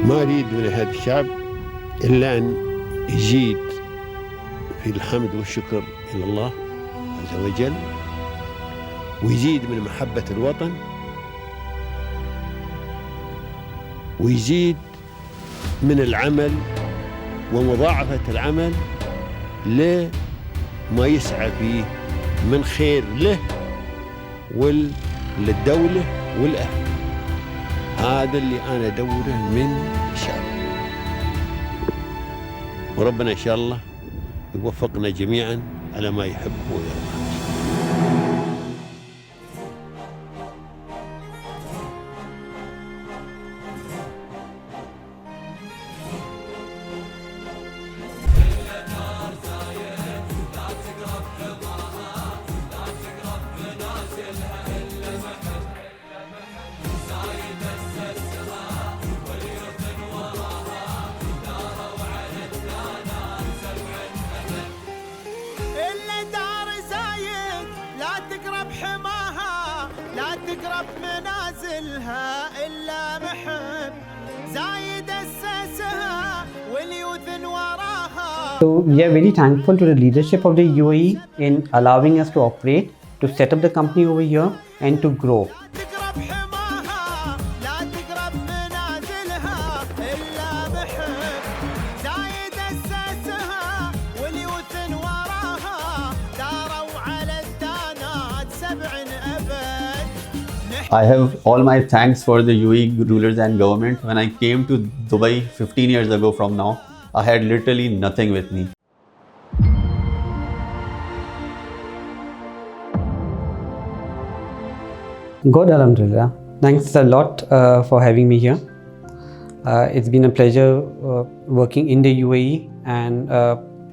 ما أريد من هذا الشعب إلا أن يزيد في الحمد والشكر إلى الله عز وجل، ويزيد من محبة الوطن، ويزيد من العمل ومضاعفة العمل لما يسعى فيه من خير له وللدولة والأهل. هذا اللي أنا أدوره من الشعب، وربنا إن شاء الله يوفقنا جميعا على ما يحب ويرضى. تقرب منازلها إلا محب زايد أسسها واليوثن وراها. So we are very thankful to the leadership of the UAE in allowing us to operate, to set up the company over here and to grow. I have all my thanks for the UAE rulers and government. When I came to Dubai 15 years ago from now, I had literally nothing with me. Good, Alhamdulillah. Thanks a lot for having me here. It's been a pleasure working in the UAE and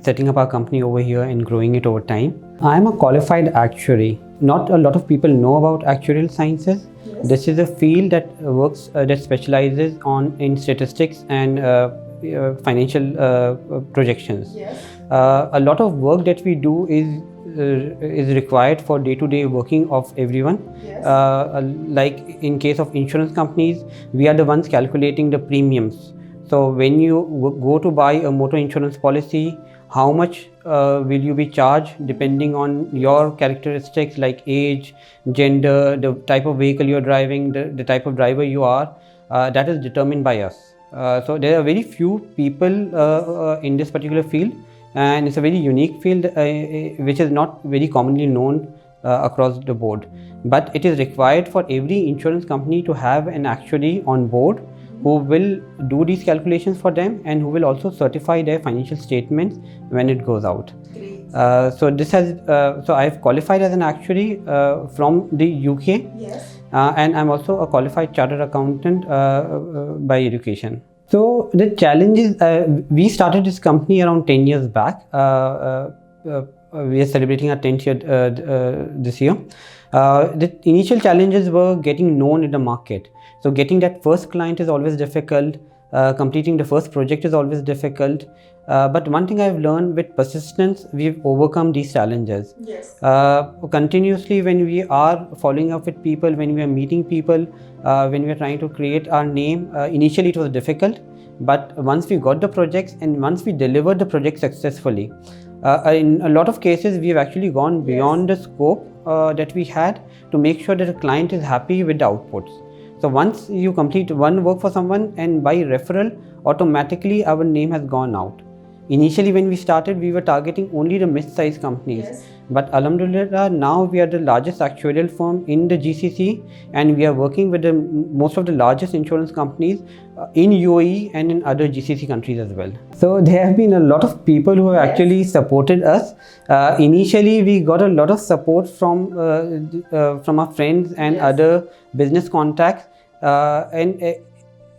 setting up our company over here and growing it over time. I'm a qualified actuary. Not a lot of people know about actuarial sciences. Yes. This is a field that works, that specializes in statistics and financial projections. Yes. A lot of work that we do is required for day-to-day working of everyone. Yes. Like in case of insurance companies, we are the ones calculating the premiums. So when you go to buy a motor insurance policy, how much will you be charged depending on your characteristics like age, gender, the type of vehicle you're driving, the type of driver you are, that is determined by us. So there are very few people in this particular field, and it's a very unique field which is not very commonly known across the board. But it is required for every insurance company to have an actuary on board who will do these calculations for them and who will also certify their financial statements when it goes out. So I've qualified as an actuary from the UK. Yes. And I'm also a qualified chartered accountant by education. So the challenges, we started this company around 10 years back. We are celebrating our 10th year this year. The initial challenges were getting known in the market. So getting that first client is always difficult. Completing the first project is always difficult. But one thing I've learned, with persistence, we've overcome these challenges. Yes. Continuously, when we are following up with people, when we are meeting people, when we are trying to create our name, initially it was difficult. But once we got the projects and once we delivered the project successfully, in a lot of cases, we have actually gone beyond the scope that we had to make sure that the client is happy with the outputs. So once you complete one work for someone, and by referral, automatically our name has gone out. Initially when we started, we were targeting only the mid-sized companies. Yes. But alhamdulillah, now we are the largest actuarial firm in the GCC, and we are working with most of the largest insurance companies in UAE and in other GCC countries as well. So there have been a lot of people who have actually supported us. Initially, we got a lot of support from our friends and other business contacts.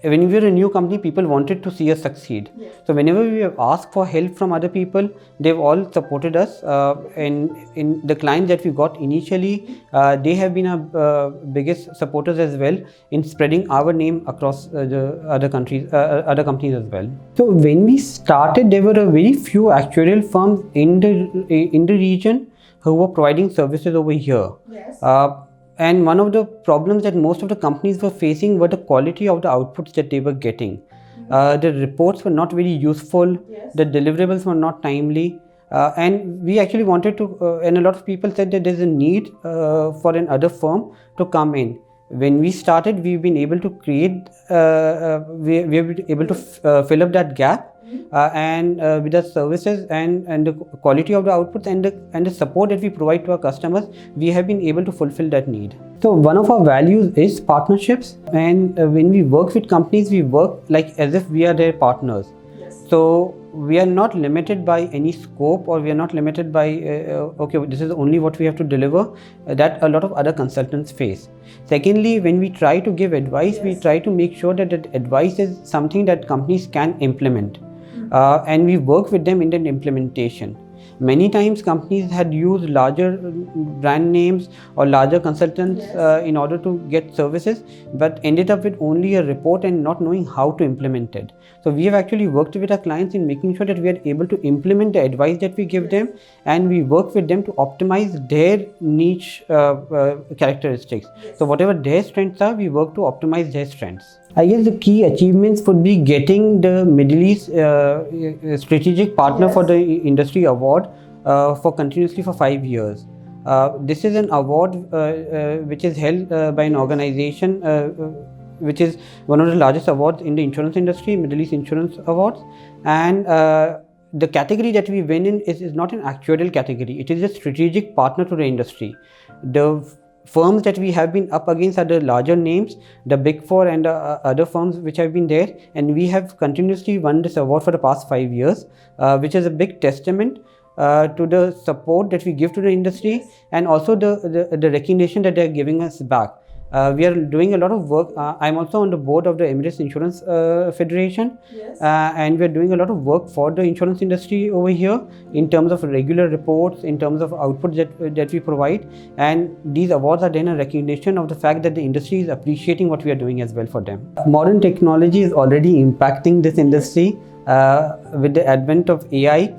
When we were a new company, people wanted to see us succeed. Yes. So whenever we have asked for help from other people, they've all supported us. And in the clients that we got initially, they have been our biggest supporters as well in spreading our name across the other countries, other companies as well. So when we started, there were a very few actuarial firms in the region who were providing services over here. Yes. And one of the problems that most of the companies were facing were the quality of the outputs that they were getting. The reports were not very useful. The deliverables were not timely. And we actually wanted to, and a lot of people said that there's a need for another firm to come in. When we started, we've been able to create, we've been able to fill up that gap, and with the services and the quality of the outputs and the support that we provide to our customers, we have been able to fulfill that need. So one of our values is partnerships, and when we work with companies, we work like as if we are their partners. So we are not limited by any scope, or we are not limited by okay, this is only what we have to deliver, that a lot of other consultants face. Secondly, when we try to give advice, we try to make sure that that advice is something that companies can implement, and we work with them in that implementation. Many times companies had used larger brand names or larger consultants in order to get services, but ended up with only a report and not knowing how to implement it. So we have actually worked with our clients in making sure that we are able to implement the advice that we give them, and we work with them to optimize their niche characteristics. So whatever their strengths are, we work to optimize their strengths. I guess the key achievements would be getting the Middle East Strategic Partner for the Industry Award for continuously for 5 years. This is an award which is held by an organization which is one of the largest awards in the insurance industry, Middle East Insurance Awards. And the category that we win in is not an actuarial category. It is a strategic partner to the industry. The firms that we have been up against are the larger names, the Big Four and other firms which have been there, and we have continuously won this award for the past 5 years, which is a big testament to the support that we give to the industry, and also the recognition that they are giving us back. We are doing a lot of work. I'm also on the board of the Emirates Insurance Federation, and we are doing a lot of work for the insurance industry over here in terms of regular reports, in terms of output that we provide, and these awards are then a recognition of the fact that the industry is appreciating what we are doing as well for them. Modern technology is already impacting this industry with the advent of AI.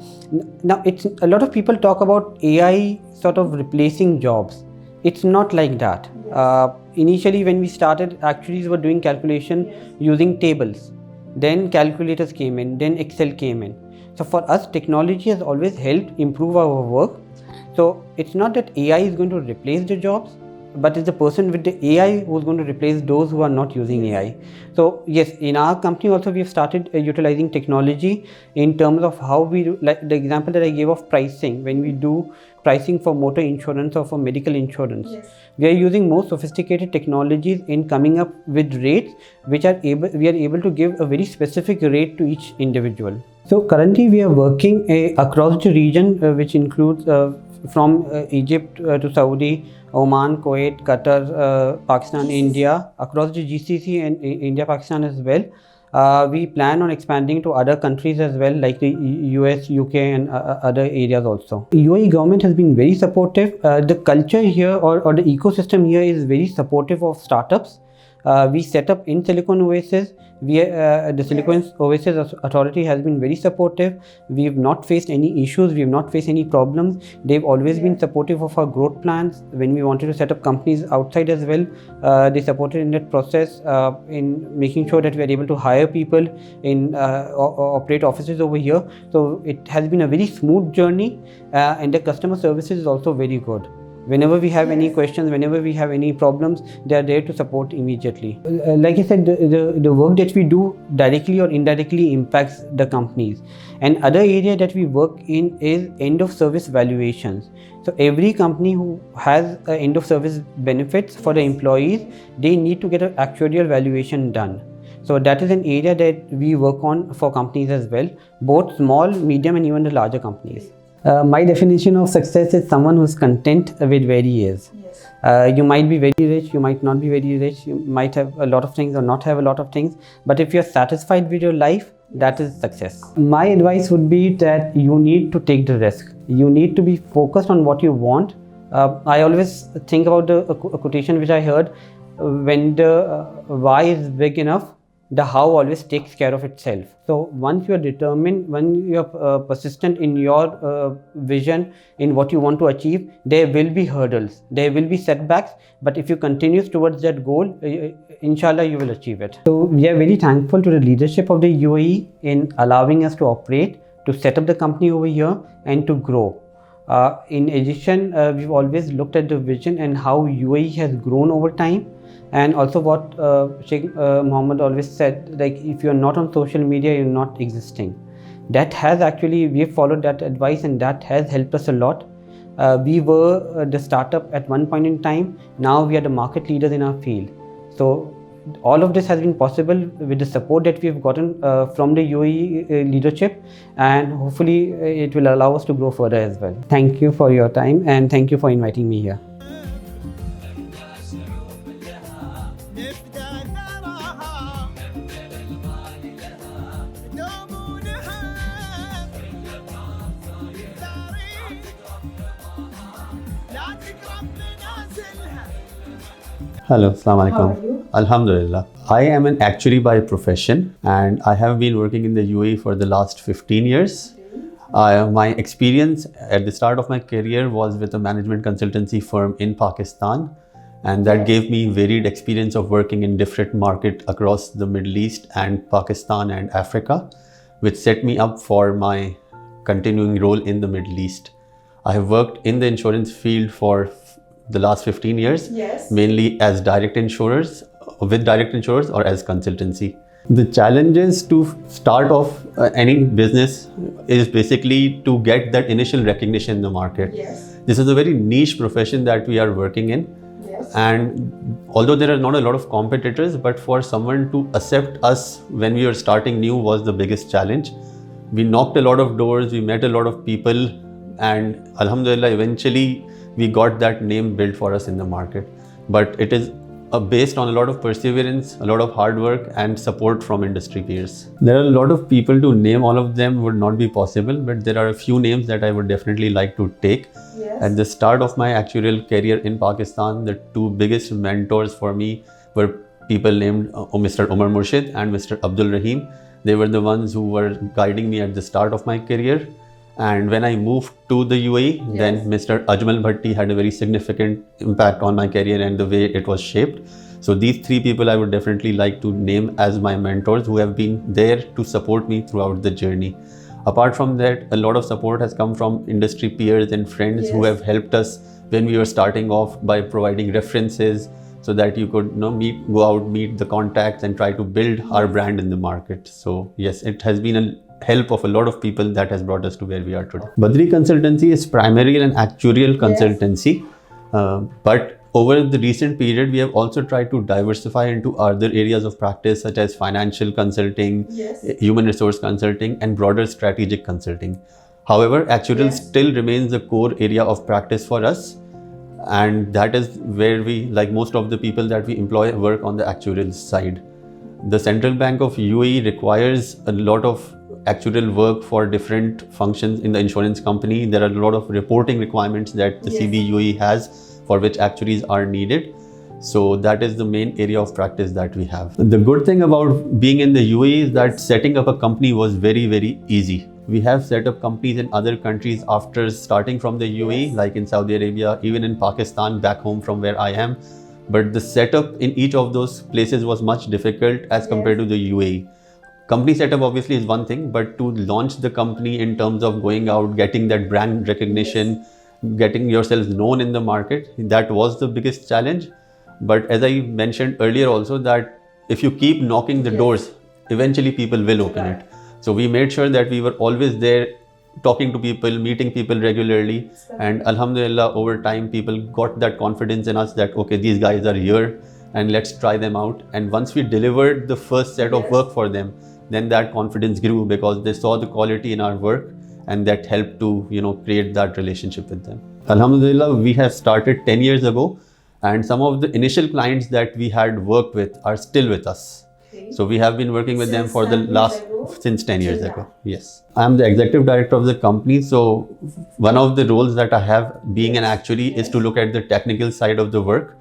Now, a lot of people talk about AI sort of replacing jobs. It's not like that. Initially, when we started, actuaries were doing calculation using tables. Then calculators came in, then Excel came in. So for us, technology has always helped improve our work. So it's not that AI is going to replace the jobs, but it's the person with the AI who's going to replace those who are not using AI. So yes, in our company also we have started utilizing technology in terms of how we do, like the example that I gave of pricing. When we do pricing for motor insurance or for medical insurance, we are using more sophisticated technologies in coming up with rates which are we are able to give a very specific rate to each individual. So currently we are working across the region, which includes from Egypt to Saudi, Oman, Kuwait, Qatar, Pakistan, India, across the GCC and India, Pakistan as well. We plan on expanding to other countries as well, like the US, UK and other areas also. The UAE government has been very supportive. The culture here or the ecosystem here is very supportive of startups. We set up in Silicon Oasis. The Silicon Oasis Authority has been very supportive. We have not faced any issues. We have not faced any problems. They've always been supportive of our growth plans. When we wanted to set up companies outside as well, they supported in that process in making sure that we are able to hire people in operate offices over here. So it has been a very smooth journey, and the customer services is also very good. Whenever we have any questions, whenever we have any problems, they are there to support immediately. Like I said, the work that we do directly or indirectly impacts the companies. And other area that we work in is end of service valuations. So every company who has end of service benefits for the employees, they need to get an actuarial valuation done. So that is an area that we work on for companies as well, both small, medium and even the larger companies. My definition of success is someone who's content with where he is. You might be very rich, you might not be very rich, you might have a lot of things or not have a lot of things, but if you're satisfied with your life, that is success. My advice would be that you need to take the risk. You need to be focused on what you want. I always think about a quotation which I heard: when the why is big enough, the how always takes care of itself. So once you are determined, when you are persistent in your vision, in what you want to achieve, there will be hurdles, there will be setbacks, but if you continue towards that goal, inshallah you will achieve it. So we are very thankful to the leadership of the UAE in allowing us to operate, to set up the company over here and to grow. In addition, we've always looked at the vision and how UAE has grown over time. And also what Sheikh Mohammed always said, like if you're not on social media, you're not existing. That has actually, we've followed that advice and that has helped us a lot. We were the startup at one point in time. Now we are the market leaders in our field. So all of this has been possible with the support that we've gotten from the UAE leadership, and hopefully it will allow us to grow further as well. Thank you for your time and thank you for inviting me here. Hello, Assalamu alaikum. Alhamdulillah. I am an actuary by profession and I have been working in the UAE for the last 15 years. My experience at the start of my career was with a management consultancy firm in Pakistan, and that gave me varied experience of working in different markets across the Middle East and Pakistan and Africa, which set me up for my continuing role in the Middle East. I have worked in the insurance field for the last 15 years, mainly as direct insurers, with direct insurers or as consultancy. The challenges to start off any business is basically to get that initial recognition in the market. This is a very niche profession that we are working in. And although there are not a lot of competitors, but for someone to accept us when we were starting new was the biggest challenge. We knocked a lot of doors, we met a lot of people, and alhamdulillah, eventually we got that name built for us in the market. But it is based on a lot of perseverance, a lot of hard work and support from industry peers. There are a lot of people, to name all of them would not be possible, but there are a few names that I would definitely like to take. At the start of my actuarial career in Pakistan, the two biggest mentors for me were people named Mr. Umar Murshid and Mr. Abdul Rahim. They were the ones who were guiding me at the start of my career. And when I moved to the UAE, then Mr. Ajmal Bhatti had a very significant impact on my career and the way it was shaped. So these three people I would definitely like to name as my mentors who have been there to support me throughout the journey. Apart from that, a lot of support has come from industry peers and friends who have helped us when we were starting off by providing references so that you could go out, meet the contacts and try to build our brand in the market. So yes, it has been a help of a lot of people that has brought us to where we are today. BADRI consultancy is primarily an actuarial consultancy, but over the recent period, we have also tried to diversify into other areas of practice such as financial consulting, human resource consulting and broader strategic consulting. However, actuarial still remains the core area of practice for us, and that is where we, like most of the people that we employ, work on the actuarial side. The Central Bank of UAE requires a lot of actuarial work for different functions in the insurance company. There are a lot of reporting requirements that the CBUAE has for which actuaries are needed. So that is the main area of practice that we have. The good thing about being in the UAE is that setting up a company was very, very easy. We have set up companies in other countries after starting from the UAE, like in Saudi Arabia, even in Pakistan, back home from where I am. But the setup in each of those places was much difficult as compared to the UAE. Company setup obviously is one thing, but to launch the company in terms of going out, getting that brand recognition, getting yourselves known in the market, that was the biggest challenge. But as I mentioned earlier also, that if you keep knocking the doors, eventually people will open it. So we made sure that we were always there, talking to people, meeting people regularly, and alhamdulillah, over time people got that confidence in us that okay, these guys are here and let's try them out. And once we delivered the first set of work for them, then that confidence grew because they saw the quality in our work, and that helped to create that relationship with them. Alhamdulillah, we have started 10 years ago, and some of the initial clients that we had worked with are still with us. So we have been working with them for since 10 years ago. Yes. I am the executive director of the company. So one of the roles that I have being an actuary is to look at the technical side of the work.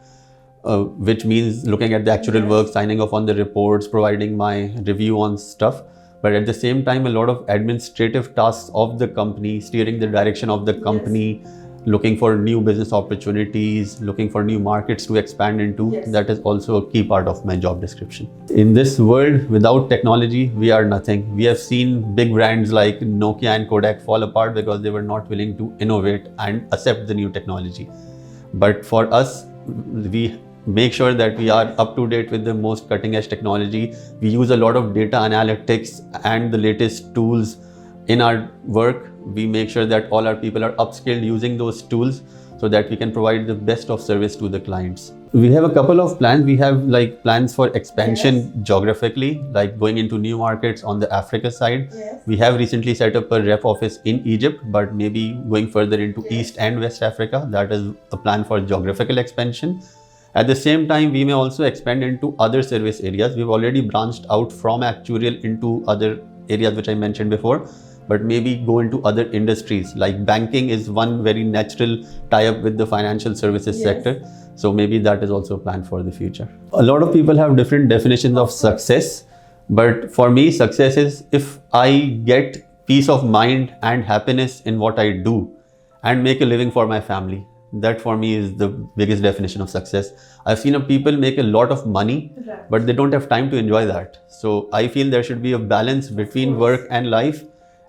which means looking at the actuarial work, signing off on the reports, providing my review on stuff. But at the same time, a lot of administrative tasks of the company, steering the direction of the company, looking for new business opportunities, looking for new markets to expand into. That is also a key part of my job description. In this world, without technology, we are nothing. We have seen big brands like Nokia and Kodak fall apart because they were not willing to innovate and accept the new technology. But for us, we make sure that we are up to date with the most cutting edge technology. We use a lot of data analytics and the latest tools in our work. We make sure that all our people are upskilled using those tools so that we can provide the best of service to the clients. We have a couple of plans. We have like plans for expansion geographically, like going into new markets on the Africa side. We have recently set up a rep office in Egypt, but maybe going further into East and West Africa. That is a plan for geographical expansion. At the same time, we may also expand into other service areas. We've already branched out from actuarial into other areas which I mentioned before, but maybe go into other industries. Like banking is one very natural tie-up with the financial services sector. So maybe that is also a plan for the future. A lot of people have different definitions of success, but for me, success is if I get peace of mind and happiness in what I do and make a living for my family. That for me is the biggest definition of success. I've seen people make a lot of money, but they don't have time to enjoy that. So I feel there should be a balance between work and life.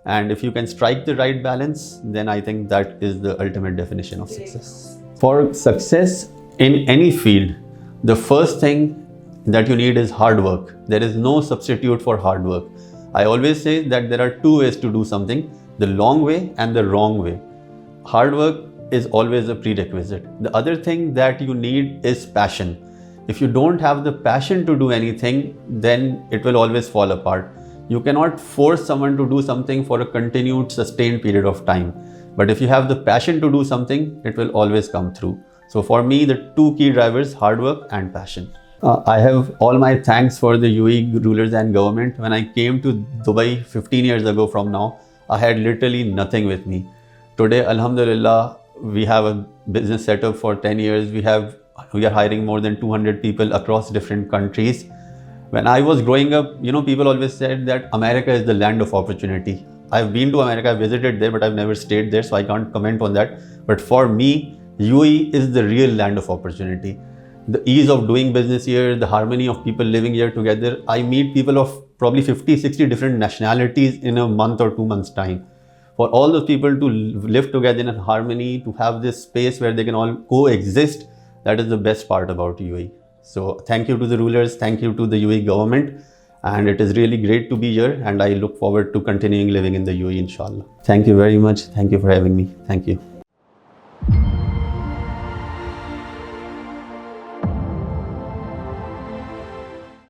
And if you can strike the right balance, then I think that is the ultimate definition of success. For success in any field, the first thing that you need is hard work. There is no substitute for hard work. I always say that there are two ways to do something, the long way and the wrong way. Hard work is always a prerequisite. The other thing that you need is passion. If you don't have the passion to do anything, then it will always fall apart. You cannot force someone to do something for a continued, sustained period of time. But if you have the passion to do something, it will always come through. So for me, the two key drivers, hard work and passion. I have all my thanks for the UAE rulers and government. When I came to Dubai 15 years ago from now, I had literally nothing with me. Today, Alhamdulillah, we have a business setup for 10 years. We are hiring more than 200 people across different countries. When I was growing up, people always said that America is the land of opportunity. I've been to America, I visited there, but I've never stayed there, so I can't comment on that. But for me, UAE is the real land of opportunity. The ease of doing business here, the harmony of people living here together. I meet people of probably 50, 60 different nationalities in a month or 2 months' time. For all those people to live together in harmony, to have this space where they can all coexist, that is the best part about UAE. So thank you to the rulers, thank you to the UAE government, and it is really great to be here, and I look forward to continuing living in the UAE, inshallah. Thank you very much. Thank you for having me. Thank you.